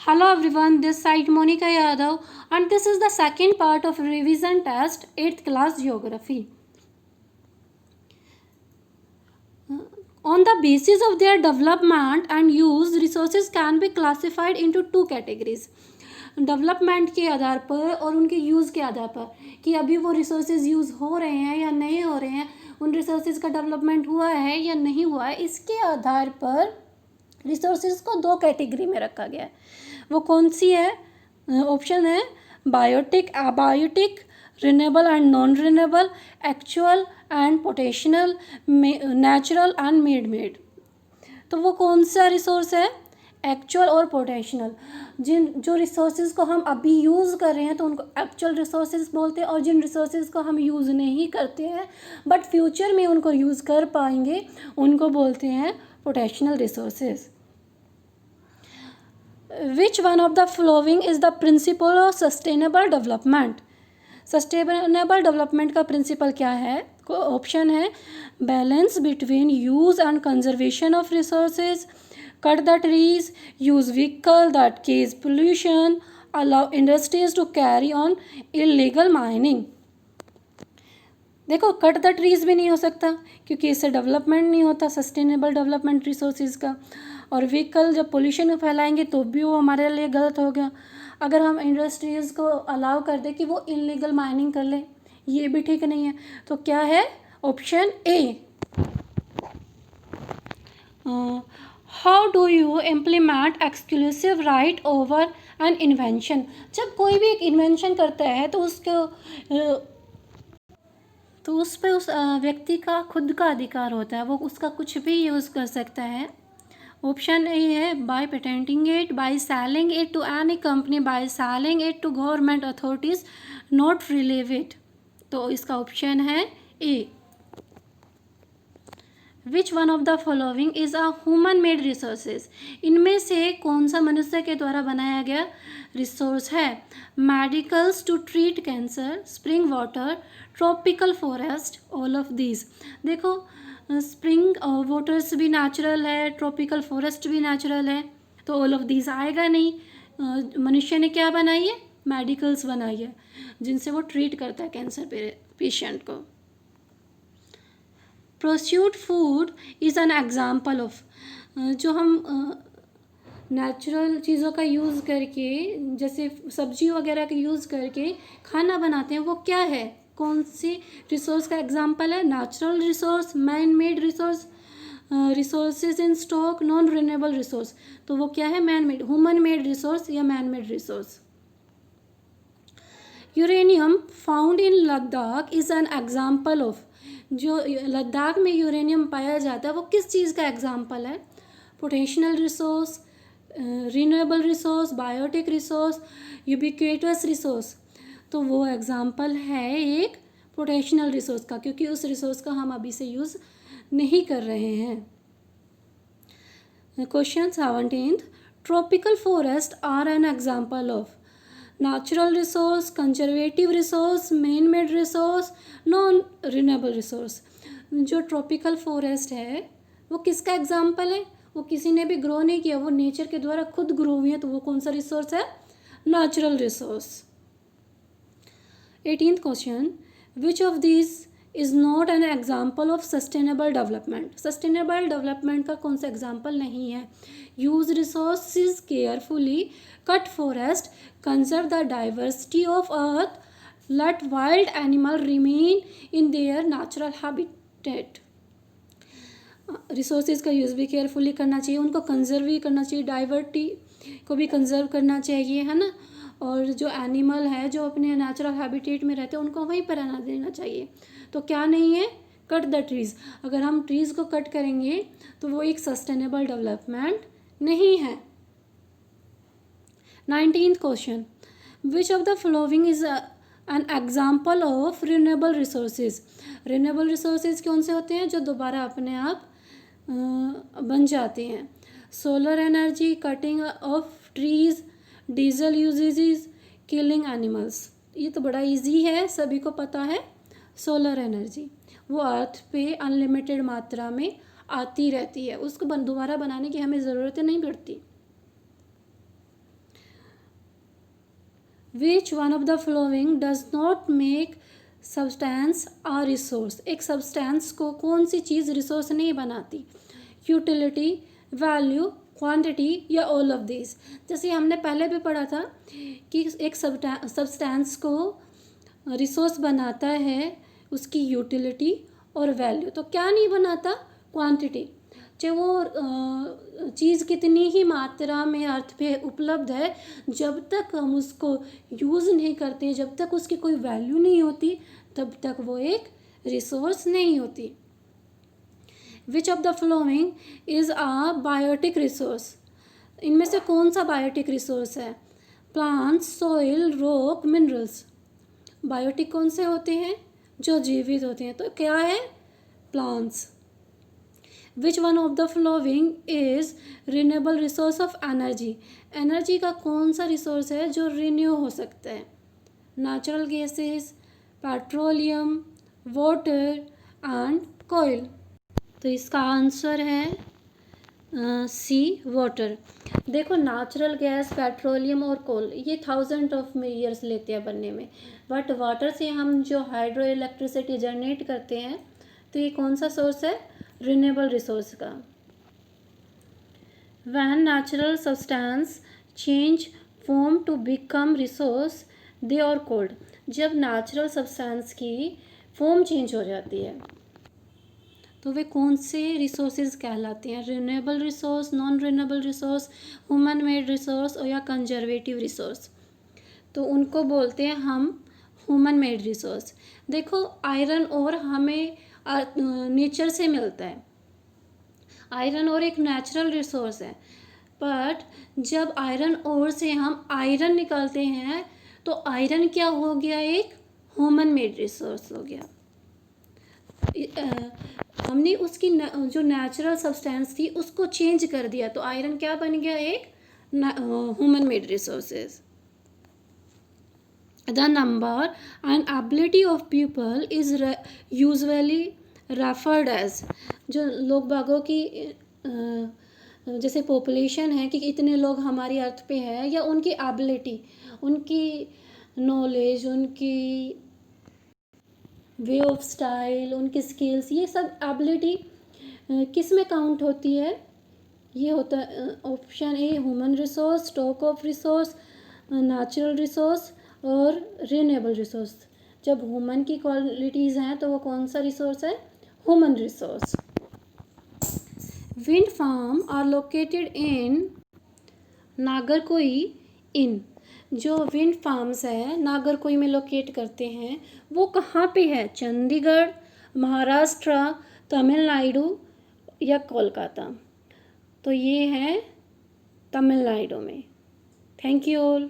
Hello everyone, this side Monica Yadav and this is the second part of revision test 8th class geography. On the basis of their development and use, resources can be classified into two categories. Development के आधार पर और उनके use के आधार पर कि अभी वो resources use हो रहे हैं या नहीं हो रहे हैं, उन रिसोर्सेज का डेवलपमेंट हुआ है या नहीं हुआ है, इसके आधार पर रिसोर्सेज को दो कैटेगरी में रखा गया है. वो कौन सी है? ऑप्शन है biotic, abiotic, renewable and non renewable, actual and potential, natural and made. तो वो कौन सा रिसोर्स है? एक्चुअल और पोटेंशियल. जो रिसोर्सेज को हम अभी यूज़ कर रहे हैं तो उनको एक्चुअल रिसोर्सेज बोलते हैं, और जिन रिसोर्सेज को हम यूज़ नहीं करते हैं बट फ्यूचर में उनको यूज़ कर पाएंगे उनको बोलते हैं potential resources. Which one of the following is the principle of sustainable development? Sustainable development का प्रिंसिपल क्या है? ऑप्शन है balance between use and conservation of resources, cut the trees, use vehicle that causes pollution, allow industries to carry on illegal mining. देखो, cut the trees भी नहीं हो सकता क्योंकि इससे डेवलपमेंट नहीं होता सस्टेनेबल डेवलपमेंट रिसोर्सेज का. और व्हीकल जब पोल्यूशन फैलाएंगे तो भी वो हमारे लिए गलत हो गया. अगर हम इंडस्ट्रीज़ को अलाउ कर दें कि वो इलीगल माइनिंग कर लें, ये भी ठीक नहीं है. तो क्या है? Option A. How do you implement exclusive right over an invention? जब कोई भी एक इन्वेंशन करता है तो उस पर उस व्यक्ति का खुद का अधिकार होता है, वो उसका कुछ भी यूज़ कर सकता है. ऑप्शन ए है by patenting it, by selling it to any company, by selling it to government authorities, not relieve it. तो इसका ऑप्शन है A. Which one of the following is a human made resources? इनमें से कौन सा मनुष्य के द्वारा बनाया गया रिसोर्स है? Medicals to treat cancer, spring water, tropical forest, all of these. देखो, स्प्रिंग वाटर्स भी नेचुरल है, ट्रॉपिकल फॉरेस्ट भी नेचुरल है, तो ऑल ऑफ दीज आएगा नहीं. मनुष्य ने क्या बनाई है? मेडिकल्स बनाई है जिनसे वो ट्रीट करता है कैंसर पेशेंट को. Processed food is an example of. जो हम नेचुरल चीज़ों का यूज़ करके, जैसे सब्जी वगैरह का यूज़ करके खाना बनाते हैं, वो क्या है? कौन सी रिसोर्स का एग्जाम्पल है? Natural resource, man made resource, resources in stock, non renewable resource. तो वो क्या है? Man made, human made resource या man made resource. Uranium found in Ladakh is an example of. जो लद्दाख में यूरेनियम पाया जाता है वो किस चीज़ का एग्जाम्पल है? Potential resource, renewable resource, biotic resource, ubiquitous resource. तो वो एग्जाम्पल है एक पोटेंशियल रिसोर्स का, क्योंकि उस रिसोर्स का हम अभी से यूज़ नहीं कर रहे हैं. Question 17. Tropical forest are an example of. Natural resource, conservative resource, man made resource, non renewable resource. जो ट्रॉपिकल फॉरेस्ट है वो किसका एग्जाम्पल है? वो किसी ने भी ग्रो नहीं किया, वो नेचर के द्वारा खुद ग्रो हुई है, तो वो कौन सा रिसोर्स है? Natural resource. 18th question. Which of this is not an example of sustainable development? Sustainable development का कौन सा एग्जाम्पल नहीं है? Use resources carefully, cut forest, conserve the diversity of earth, let wild animal remain in their natural habitat. Resources का use भी carefully करना चाहिए, उनको कंजर्व भी करना चाहिए, डाइवर्सिटी को भी कंजर्व करना चाहिए, है ना. और जो एनिमल है जो अपने नेचुरल हैबिटेट में रहते हैं उनको वहीं पर रहना देना चाहिए. तो क्या नहीं है? Cut the trees. अगर हम ट्रीज़ को कट करेंगे तो वो एक सस्टेनेबल डेवलपमेंट नहीं है. 19th question. Which of the following is an example of renewable resources? Renewable resources कौन से होते हैं? जो दोबारा अपने आप बन जाते हैं. Solar energy, cutting of trees, diesel usages, killing animals. ये तो बड़ा इजी है, सभी को पता है. सोलर एनर्जी वो अर्थ पे अनलिमिटेड मात्रा में आती रहती है, उसको दोबारा बनाने की हमें ज़रूरत नहीं पड़ती. Which one of the following does not make substance a resource. एक सब्सटेंस को कौन सी चीज़ रिसोर्स नहीं बनाती? यूटिलिटी, वैल्यू, क्वांटिटी या ऑल ऑफ दिस। जैसे हमने पहले भी पढ़ा था कि एक सब्सटेंस को रिसोर्स बनाता है उसकी यूटिलिटी और वैल्यू। तो क्या नहीं बनाता? क्वांटिटी। चाहे वो चीज़ कितनी ही मात्रा में अर्थ पे उपलब्ध है, जब तक हम उसको यूज़ नहीं करते, जब तक उसकी कोई वैल्यू नहीं होती, तब तक वो एक रिसोर्स नहीं होती। Which of the following is a biotic resource. इनमें से कौन सा बायोटिक रिसोर्स है? Plants, soil, rock, minerals. Biotic कौन से होते हैं? जो जीवित होते हैं। तो क्या है? Plants. Which one of the following is renewable resource of energy. Energy का कौन सा रिसोर्स है जो रिन्यू हो सकता है? Natural gases, petroleum, water and coal. तो इसका आंसर है सी, वाटर। देखो, नेचुरल गैस, पेट्रोलियम और कोल ये 1000 ऑफ ईयर्स लेते हैं बनने में, बट वाटर से हम जो हाइड्रो इलेक्ट्रिसिटी जनरेट करते हैं, तो ये कौन सा सोर्स है? रिन्यूएबल रिसोर्स का। When natural substance change form to become resource they are called. जब नेचुरल सब्सटेंस की फॉर्म चेंज हो जाती है तो वे कौन से रिसोर्सेज कहलाते हैं? Renewable resource, non renewable resource, human made resource और या कंजर्वेटिव रिसोर्स। तो उनको बोलते हैं हम ह्यूमन मेड रिसोर्स। देखो, आयरन और हमें नेचर से मिलता है। आयरन और एक नेचुरल रिसोर्स है, बट जब आयरन और से हम आयरन निकालते हैं तो आयरन क्या हो गया? एक ह्यूमन मेड रिसोर्स हो गया। हमने उसकी जो नेचुरल सब्सटेंस थी उसको चेंज कर दिया, तो आयरन क्या बन गया? एक human made resources. The number and ability of people is usually referred as. जो लोग बागों की जैसे पॉपुलेशन है कि इतने लोग हमारी अर्थ पे है, या उनकी एबिलिटी, उनकी नॉलेज, उनकी वे ऑफ स्टाइल, उनकी स्किल्स, ये सब एबिलिटी किस में काउंट होती है? ये होता है option A human resource, stock of resource, natural resource और रिन्यूएबल रिसोर्स। जब ह्यूमन की क्वालिटीज़ हैं तो वो कौन सा रिसोर्स है? Human resource. Wind farm are located in Nagercoil in. जो विंड फार्म्स है नागरकोई में लोकेट करते हैं, वो कहाँ पे है? चंडीगढ़, महाराष्ट्र, तमिलनाडु या कोलकाता। तो ये है तमिलनाडु में। Thank you all.